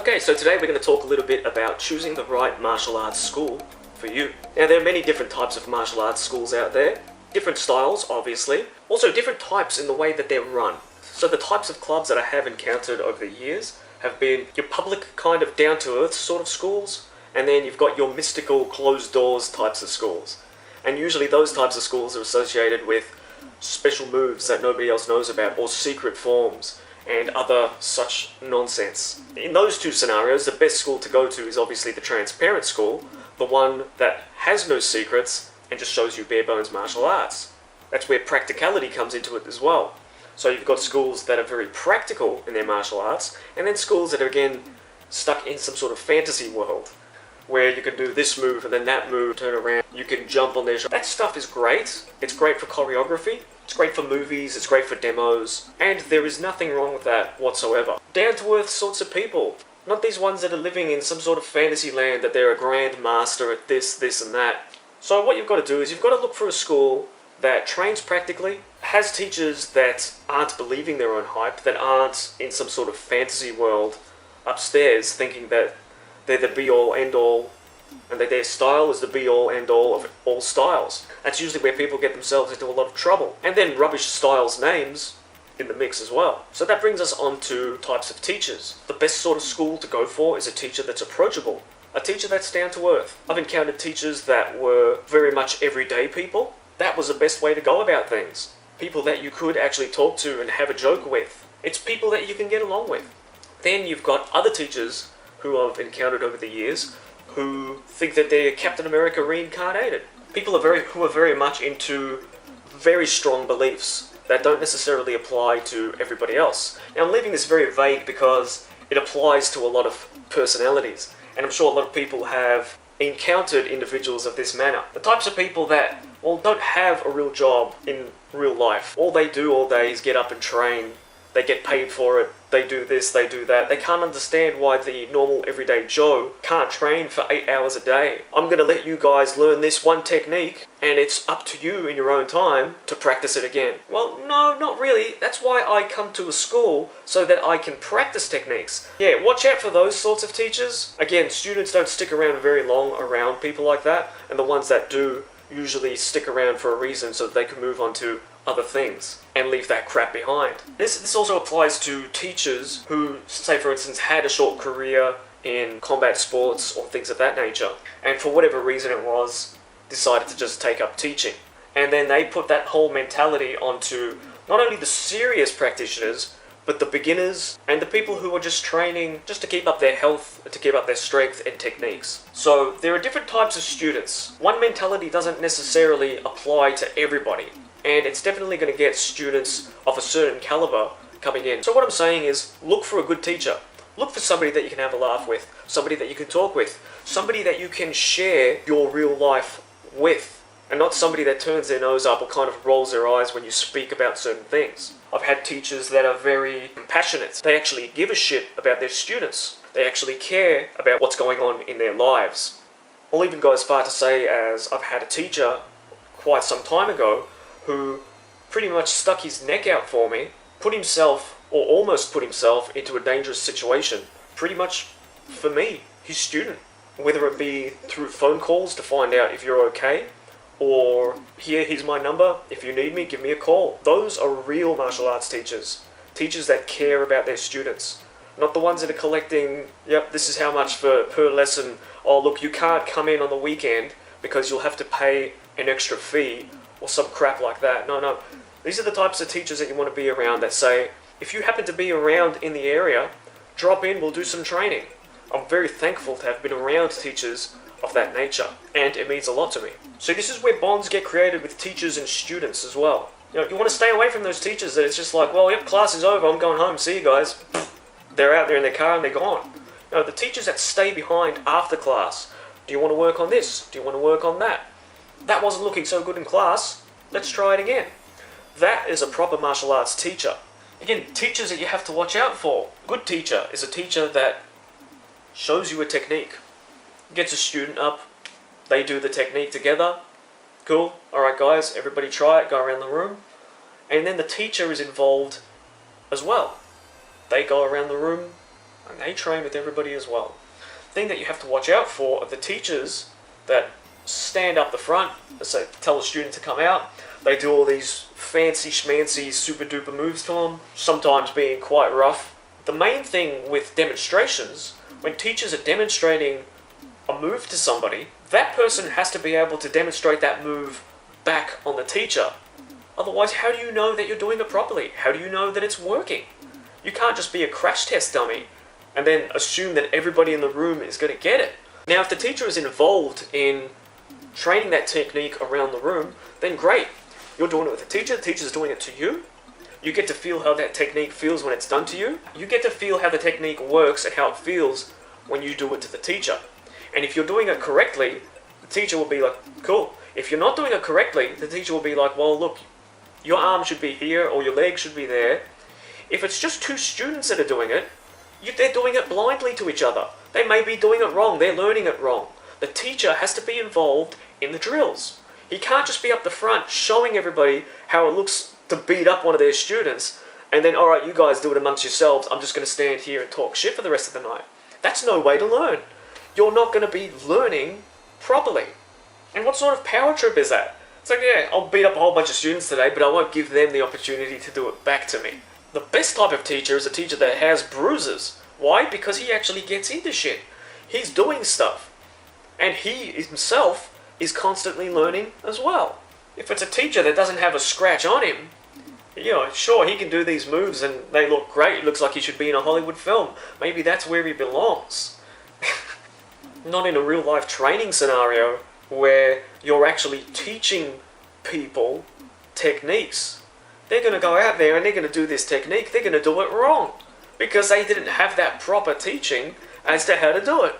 Okay, so today we're going to talk a little bit about choosing the right martial arts school for you. Now, there are many different types of martial arts schools out there. Different styles, obviously. Also, different types in the way that they're run. So the types of clubs that I have encountered over the years have been your public kind of down-to-earth sort of schools, and then you've got your mystical closed doors types of schools. And usually those types of schools are associated with special moves that nobody else knows about, or secret forms, and other such nonsense. In those two scenarios, the best school to go to is obviously the transparent school, the one that has no secrets and just shows you bare bones martial arts. That's where practicality comes into it as well. So you've got schools that are very practical in their martial arts, and then schools that are again stuck in some sort of fantasy world, where you can do this move and then that move, turn around, you can jump on their shoulder. That stuff is great. It's great for choreography, it's great for movies, it's great for demos, and there is nothing wrong with that whatsoever. Down-to-earth sorts of people, not these ones that are living in some sort of fantasy land that they're a grand master at this, this and that. So what you've got to do is you've got to look for a school that trains practically, has teachers that aren't believing their own hype, that aren't in some sort of fantasy world upstairs thinking that they're the be-all, end-all, and that their style is the be-all, end-all of all styles. That's usually where people get themselves into a lot of trouble. And then rubbish styles names in the mix as well. So that brings us on to types of teachers. The best sort of school to go for is a teacher that's approachable, a teacher that's down to earth. I've encountered teachers that were very much everyday people. That was the best way to go about things. People that you could actually talk to and have a joke with. It's people that you can get along with. Then you've got other teachers who I've encountered over the years who think that they're Captain America reincarnated. People who are very much into very strong beliefs that don't necessarily apply to everybody else. Now I'm leaving this very vague because it applies to a lot of personalities, and I'm sure a lot of people have encountered individuals of this manner. The types of people that, well, don't have a real job in real life. All they do all day is get up and train. They get paid for it, they do this, they do that. They can't understand why the normal everyday Joe can't train for 8 hours a day. I'm going to let you guys learn this one technique, and it's up to you in your own time to practice it again. Well, no, not really. That's why I come to a school, so that I can practice techniques. Yeah, watch out for those sorts of teachers. Again, students don't stick around very long around people like that, and the ones that do usually stick around for a reason so that they can move on to other things and leave that crap behind. This also applies to teachers who, say for instance, had a short career in combat sports or things of that nature, and for whatever reason it was, decided to just take up teaching. And then they put that whole mentality onto not only the serious practitioners, but the beginners and the people who are just training just to keep up their health, to keep up their strength and techniques. So there are different types of students. One mentality doesn't necessarily apply to everybody, and it's definitely going to get students of a certain caliber coming in. So what I'm saying is, look for a good teacher. Look for somebody that you can have a laugh with, somebody that you can talk with, somebody that you can share your real life with, and not somebody that turns their nose up or kind of rolls their eyes when you speak about certain things. I've had teachers that are very compassionate. They actually give a shit about their students. They actually care about what's going on in their lives. I'll even go as far to say as I've had a teacher quite some time ago who pretty much stuck his neck out for me, put himself, or almost put himself, into a dangerous situation, pretty much for me, his student. Whether it be through phone calls to find out if you're okay, or here's my number, if you need me, give me a call. Those are real martial arts teachers. Teachers that care about their students. Not the ones that are collecting, yep, this is how much per lesson. Oh look, you can't come in on the weekend because you'll have to pay an extra fee, or some crap like that. No. These are the types of teachers that you want to be around that say, if you happen to be around in the area, drop in, we'll do some training. I'm very thankful to have been around teachers of that nature, and it means a lot to me. So this is where bonds get created with teachers and students as well. You know, you want to stay away from those teachers that it's just like, well, yep, class is over, I'm going home, see you guys. They're out there in their car and they're gone. You know, the teachers that stay behind after class. Do you want to work on this? Do you want to work on that? That wasn't looking so good in class, let's try it again. That is a proper martial arts teacher. Again, teachers that you have to watch out for. A good teacher is a teacher that shows you a technique. Gets a student up, they do the technique together. Cool, alright guys, everybody try it, go around the room. And then the teacher is involved as well. They go around the room, and they train with everybody as well. The thing that you have to watch out for are the teachers that stand up the front, so tell a student to come out. They do all these fancy schmancy super duper moves to them, sometimes being quite rough. The main thing with demonstrations, when teachers are demonstrating a move to somebody, that person has to be able to demonstrate that move back on the teacher. Otherwise, how do you know that you're doing it properly? How do you know that it's working? You can't just be a crash test dummy and then assume that everybody in the room is going to get it. Now, if the teacher is involved in training that technique around the room, then great. You're doing it with the teacher's doing it to you. You get to feel how that technique feels when it's done to you. You get to feel how the technique works and how it feels when you do it to the teacher. And if you're doing it correctly, the teacher will be like, cool. If you're not doing it correctly, the teacher will be like, well, look, your arm should be here or your leg should be there. If it's just two students that are doing it, they're doing it blindly to each other. They may be doing it wrong. They're learning it wrong. The teacher has to be involved in the drills. He can't just be up the front showing everybody how it looks to beat up one of their students and then, all right, you guys do it amongst yourselves. I'm just going to stand here and talk shit for the rest of the night. That's no way to learn. You're not going to be learning properly. And what sort of power trip is that? It's like, yeah, I'll beat up a whole bunch of students today, but I won't give them the opportunity to do it back to me. The best type of teacher is a teacher that has bruises. Why? Because he actually gets into shit. He's doing stuff. And he himself is constantly learning as well. If it's a teacher that doesn't have a scratch on him, sure, he can do these moves and they look great. It looks like he should be in a Hollywood film. Maybe that's where he belongs. Not in a real life training scenario where you're actually teaching people techniques. They're going to go out there and they're going to do this technique. They're going to do it wrong because they didn't have that proper teaching as to how to do it.